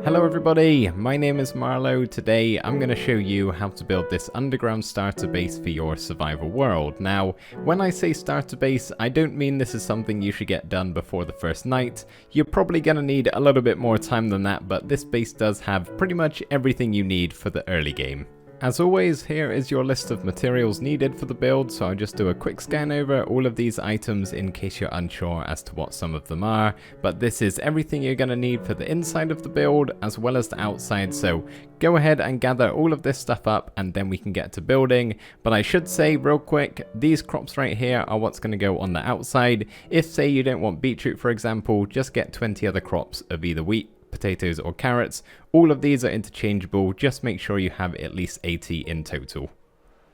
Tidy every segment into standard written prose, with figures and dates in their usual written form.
Hello everybody, my name is Marlo. Today I'm going to show you how to build this underground starter base for your survival world. Now, when I say starter base, I don't mean this is something you should get done before the first night. You're probably going to need a little bit more time than that, but this base does have pretty much everything you need for the early game. As always, here is your list of materials needed for the build, so I'll just do a quick scan over all of these items in case you're unsure as to what some of them are, but this is everything you're going to need for the inside of the build as well as the outside, so go ahead and gather all of this stuff up and then we can get to building. But I should say real quick, these crops right here are what's going to go on the outside. If say you don't want beetroot for example, just get 20 other crops of either wheat, potatoes or carrots. All of these are interchangeable, just make sure you have at least 80 in total.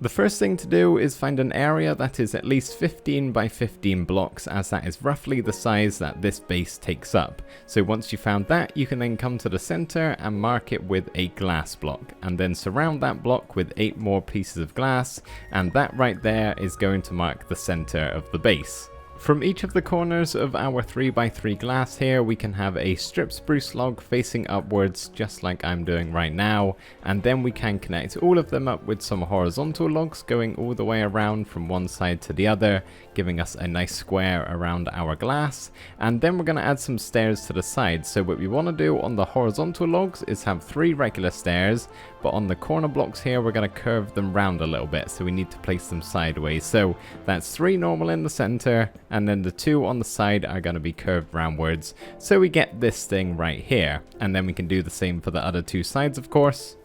The first thing to do is find an area that is at least 15 by 15 blocks, as that is roughly the size that this base takes up. So once you found that, you can then come to the center and mark it with a glass block, and then surround that block with 8 more pieces of glass, and that right there is going to mark the center of the base. From each of the corners of our 3x3 glass here, we can have a strip spruce log facing upwards, just like I'm doing right now, and then we can connect all of them up with some horizontal logs going all the way around from one side to the other, giving us a nice square around our glass. And then we're going to add some stairs to the side. So what we want to do on the horizontal logs is have 3 regular stairs, but on the corner blocks here we're going to curve them round a little bit, so we need to place them sideways. So that's 3 normal in the center, and then the 2 on the side are going to be curved roundwards, so we get this thing right here. And then we can do the same for the other 2 sides of course,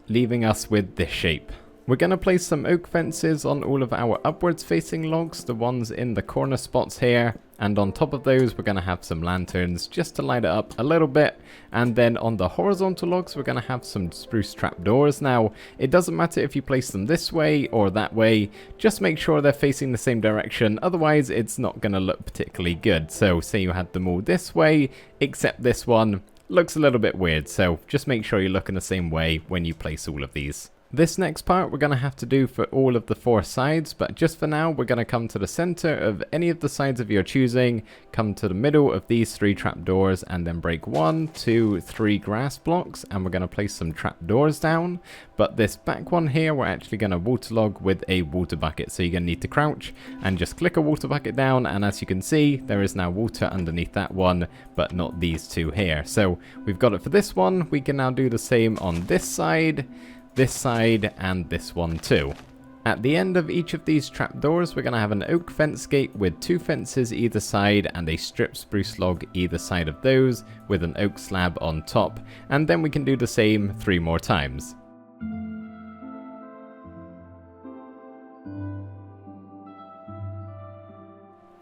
leaving us with this shape. We're going to place some oak fences on all of our upwards facing logs, the ones in the corner spots here, and on top of those we're going to have some lanterns just to light it up a little bit. And then on the horizontal logs we're going to have some spruce trapdoors. Now it doesn't matter if you place them this way or that way, just make sure they're facing the same direction, otherwise it's not going to look particularly good. So say you had them all this way, except this one looks a little bit weird, so just make sure you're looking the same way when you place all of these. This next part we're going to have to do for all of the 4 sides, but just for now we're going to come to the center of any of the sides of your choosing, come to the middle of these 3 trapdoors, and then break 1, 2, 3 grass blocks, and we're going to place some trapdoors down. But this back one here we're actually going to waterlog with a water bucket, so you're going to need to crouch and just click a water bucket down, and as you can see there is now water underneath that one, but not these 2 here. So we've got it for this one. We can now do the same on this side, and this one too. At the end of each of these trapdoors we're going to have an oak fence gate with 2 fences either side and a strip spruce log either side of those with an oak slab on top, and then we can do the same 3 more times.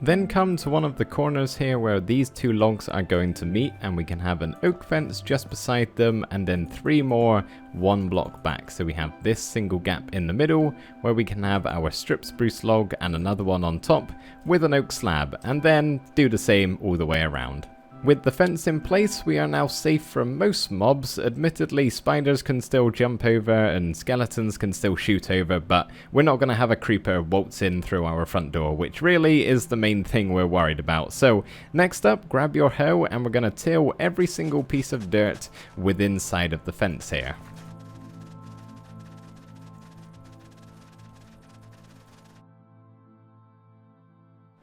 Then come to one of the corners here where these 2 logs are going to meet, and we can have an oak fence just beside them, and then 3 more 1 block back. So we have this single gap in the middle where we can have our strip spruce log and another one on top with an oak slab, and then do the same all the way around. With the fence in place, we are now safe from most mobs. Admittedly, spiders can still jump over and skeletons can still shoot over, but we're not going to have a creeper waltz in through our front door, which really is the main thing we're worried about. So next up, grab your hoe and we're going to till every single piece of dirt within side of the fence here.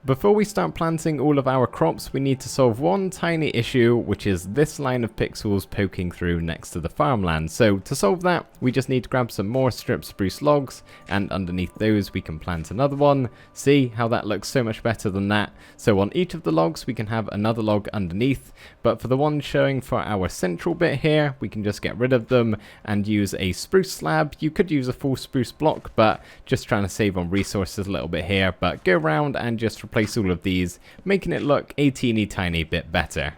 Before we start planting all of our crops, we need to solve one tiny issue, which is this line of pixels poking through next to the farmland. So to solve that, we just need to grab some more strip spruce logs, and underneath those we can plant another one. See how that looks so much better than that? So on each of the logs we can have another log underneath, but for the ones showing for our central bit here, we can just get rid of them and use a spruce slab. You could use a full spruce block, but just trying to save on resources a little bit here, but go around and just replace all of these, making it look a teeny tiny bit better.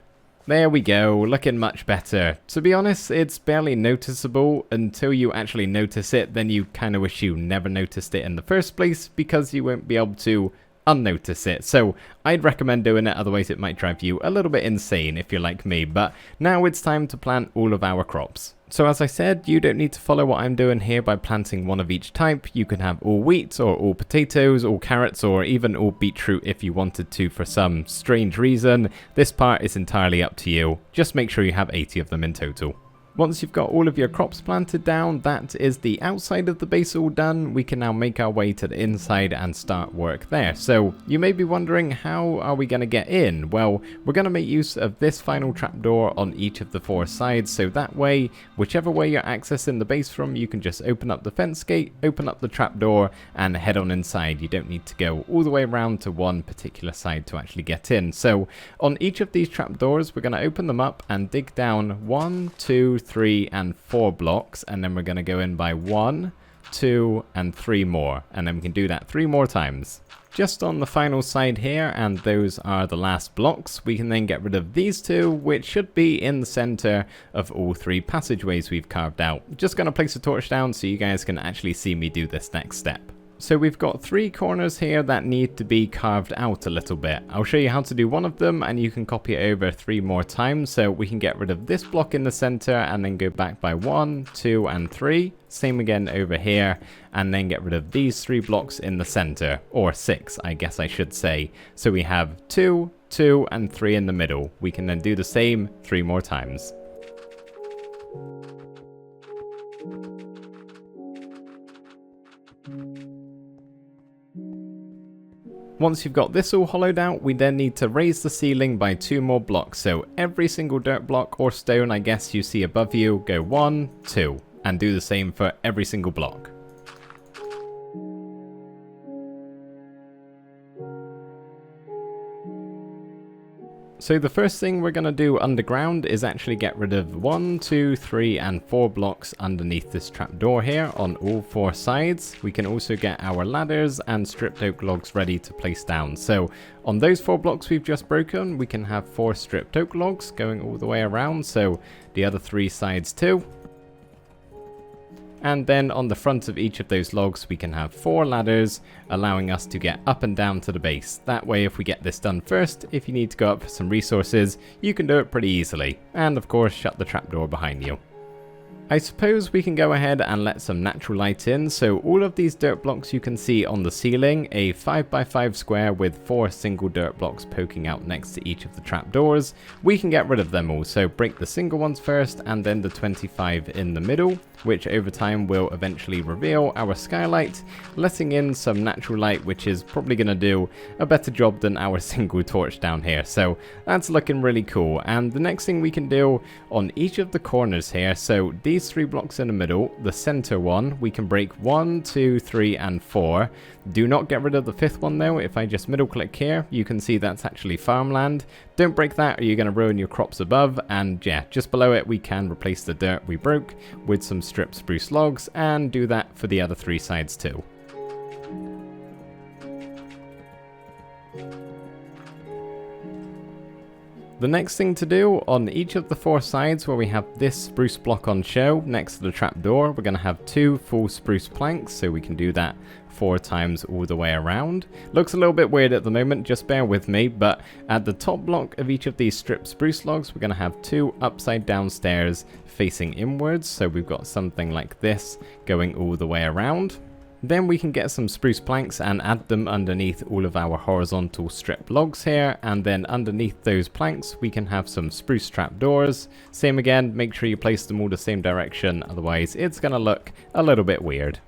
There we go, looking much better. To be honest, it's barely noticeable until you actually notice it, then you kind of wish you never noticed it in the first place because you won't be able to unnotice it. So I'd recommend doing it, otherwise it might drive you a little bit insane if you're like me. But now it's time to plant all of our crops. So as I said, you don't need to follow what I'm doing here by planting one of each type. You can have all wheat or all potatoes, all carrots, or even all beetroot if you wanted to for some strange reason. This part is entirely up to you. Just make sure you have 80 of them in total. Once you've got all of your crops planted down, that is the outside of the base all done. We can now make our way to the inside and start work there. So you may be wondering, how are we going to get in? Well, we're going to make use of this final trapdoor on each of the 4 sides, so that way, whichever way you're accessing the base from, you can just open up the fence gate, open up the trapdoor, and head on inside. You don't need to go all the way around to one particular side to actually get in. So on each of these trapdoors, we're going to open them up and dig down 1, 2, 3 and 4 blocks, and then we're going to go in by 1, 2 and 3 more, and then we can do that 3 more times. Just on the final side here, and those are the last blocks, we can then get rid of these 2, which should be in the center of all 3 passageways we've carved out. Just going to place a torch down so you guys can actually see me do this next step. So we've got 3 corners here that need to be carved out a little bit. I'll show you how to do one of them, and you can copy it over 3 more times. So we can get rid of this block in the center and then go back by 1, 2 and 3. Same again over here, and then get rid of these 3 blocks in the center, or 6 I guess I should say. So we have 2, 2 and 3 in the middle. We can then do the same 3 more times. Once you've got this all hollowed out, we then need to raise the ceiling by 2 more blocks. So every single dirt block or stone I guess you see above you, go 1, 2, and do the same for every single block. So the first thing we're going to do underground is actually get rid of 1, 2, 3 and 4 blocks underneath this trapdoor here on all 4 sides. We can also get our ladders and stripped oak logs ready to place down. So on those 4 blocks we've just broken, we can have 4 stripped oak logs going all the way around, so the other 3 sides too. And then on the front of each of those logs we can have 4 ladders, allowing us to get up and down to the base. That way, if we get this done first, if you need to go up for some resources, you can do it pretty easily. And of course, shut the trapdoor behind you. I suppose we can go ahead and let some natural light in. So all of these dirt blocks you can see on the ceiling, a 5x5 square with 4 single dirt blocks poking out next to each of the trapdoors. We can get rid of them all, so break the single ones first and then the 25 in the middle, which over time will eventually reveal our skylight, letting in some natural light, which is probably going to do a better job than our single torch down here. So that's looking really cool. And the next thing we can do on each of the corners here, so these 3 blocks in the middle, the center one, we can break 1, 2, 3 and 4. Do not get rid of the 5th one though. If I just middle click here, you can see that's actually farmland. Don't break that or you're going to ruin your crops above. And yeah, just below it we can replace the dirt we broke with some stripped spruce logs, and do that for the other 3 sides too. The next thing to do on each of the 4 sides where we have this spruce block on show next to the trapdoor, we're going to have 2 full spruce planks, so we can do that 4 times all the way around. Looks a little bit weird at the moment, just bear with me, but at the top block of each of these stripped spruce logs, we're going to have 2 upside down stairs facing inwards, so we've got something like this going all the way around. Then we can get some spruce planks and add them underneath all of our horizontal strip logs here, and then underneath those planks we can have some spruce trapdoors. Same again, make sure you place them all the same direction, otherwise it's gonna look a little bit weird.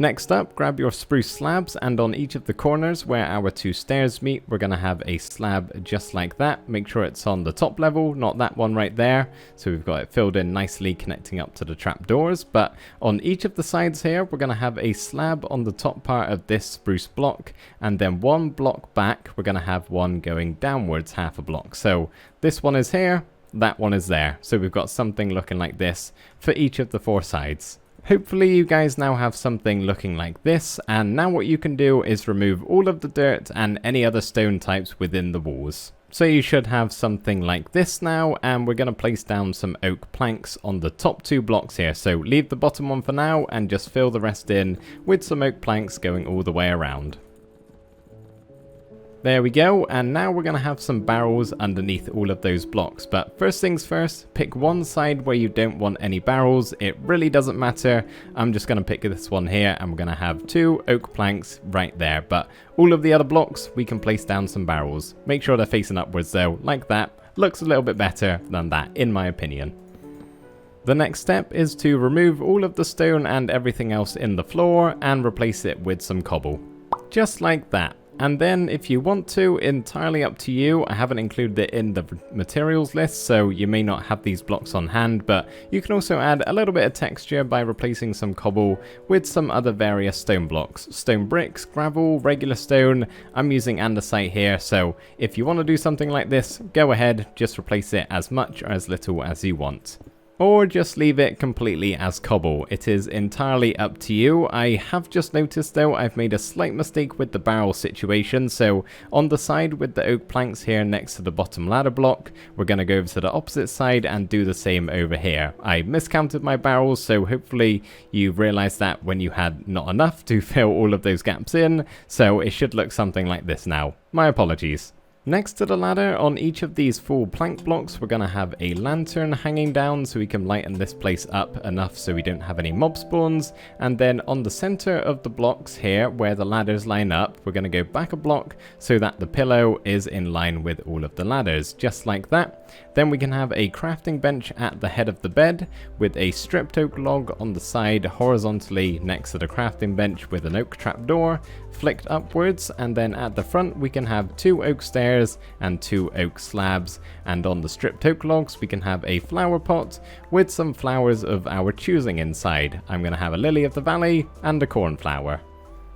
Next up, grab your spruce slabs, and on each of the corners where our 2 stairs meet, we're going to have a slab just like that. Make sure it's on the top level, not that one right there. So we've got it filled in nicely, connecting up to the trapdoors. But on each of the sides here, we're going to have a slab on the top part of this spruce block, and then 1 block back, we're going to have one going downwards half a block. So this one is here, that one is there. So we've got something looking like this for each of the 4 sides. Hopefully you guys now have something looking like this, and now what you can do is remove all of the dirt and any other stone types within the walls. So you should have something like this now, and we're going to place down some oak planks on the top 2 blocks here. So leave the bottom one for now and just fill the rest in with some oak planks going all the way around. There we go, and now we're going to have some barrels underneath all of those blocks. But first things first, pick one side where you don't want any barrels. It really doesn't matter. I'm just going to pick this one here, and we're going to have 2 oak planks right there. But all of the other blocks, we can place down some barrels. Make sure they're facing upwards though, like that. Looks a little bit better than that, in my opinion. The next step is to remove all of the stone and everything else in the floor and replace it with some cobble. Just like that. And then if you want to, entirely up to you, I haven't included it in the materials list, so you may not have these blocks on hand, but you can also add a little bit of texture by replacing some cobble with some other various stone blocks. Stone bricks, gravel, regular stone. I'm using andesite here, so if you want to do something like this, go ahead, just replace it as much or as little as you want. Or just leave it completely as cobble. It is entirely up to you. I have just noticed though I've made a slight mistake with the barrel situation. So on the side with the oak planks here next to the bottom ladder block, we're going to go over to the opposite side and do the same over here. I miscounted my barrels, so hopefully you realized that when you had not enough to fill all of those gaps in. So it should look something like this now. My apologies. Next to the ladder, on each of these full plank blocks, we're going to have a lantern hanging down so we can lighten this place up enough so we don't have any mob spawns. And then on the center of the blocks here, where the ladders line up, we're going to go back a block so that the pillow is in line with all of the ladders, just like that. Then we can have a crafting bench at the head of the bed with a stripped oak log on the side horizontally next to the crafting bench with an oak trapdoor flicked upwards, and then at the front we can have 2 oak stairs and 2 oak slabs, and on the stripped oak logs we can have a flower pot with some flowers of our choosing inside. I'm going to have a lily of the valley and a cornflower.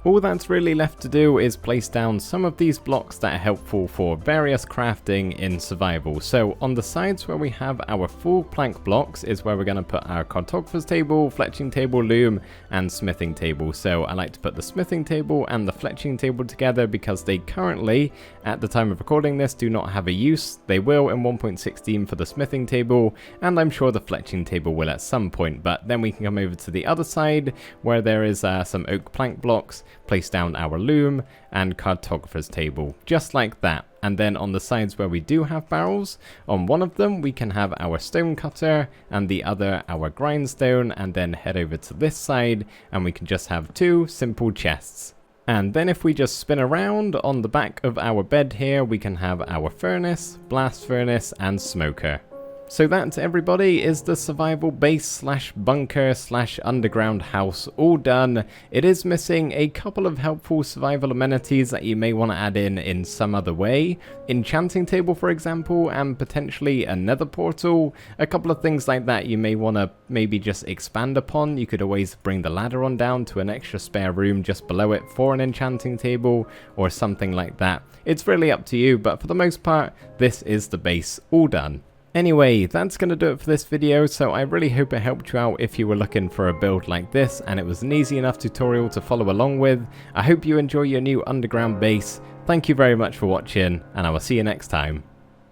All that's really left to do is place down some of these blocks that are helpful for various crafting in survival. So on the sides where we have our full plank blocks is where we're going to put our cartographer's table, fletching table, loom, and smithing table. So I like to put the smithing table and the fletching table together because they currently, at the time of recording this, do not have a use. They will in 1.16 for the smithing table, and I'm sure the fletching table will at some point. But then we can come over to the other side where there is some oak plank blocks, place down our loom and cartographer's table, just like that. And then on the sides where we do have barrels, on one of them we can have our stone cutter and the other our grindstone, and then head over to this side and we can just have 2 simple chests. And then if we just spin around on the back of our bed here, we can have our furnace, blast furnace, and smoker. So that, everybody, is the survival base slash bunker slash underground house all done. It is missing a couple of helpful survival amenities that you may want to add in some other way. Enchanting table, for example, and potentially a nether portal. A couple of things like that you may want to maybe just expand upon. You could always bring the ladder on down to an extra spare room just below it for an enchanting table or something like that. It's really up to you, but for the most part, this is the base all done. Anyway, that's going to do it for this video, so I really hope it helped you out if you were looking for a build like this and it was an easy enough tutorial to follow along with. I hope you enjoy your new underground base. Thank you very much for watching, and I will see you next time.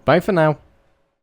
Bye for now.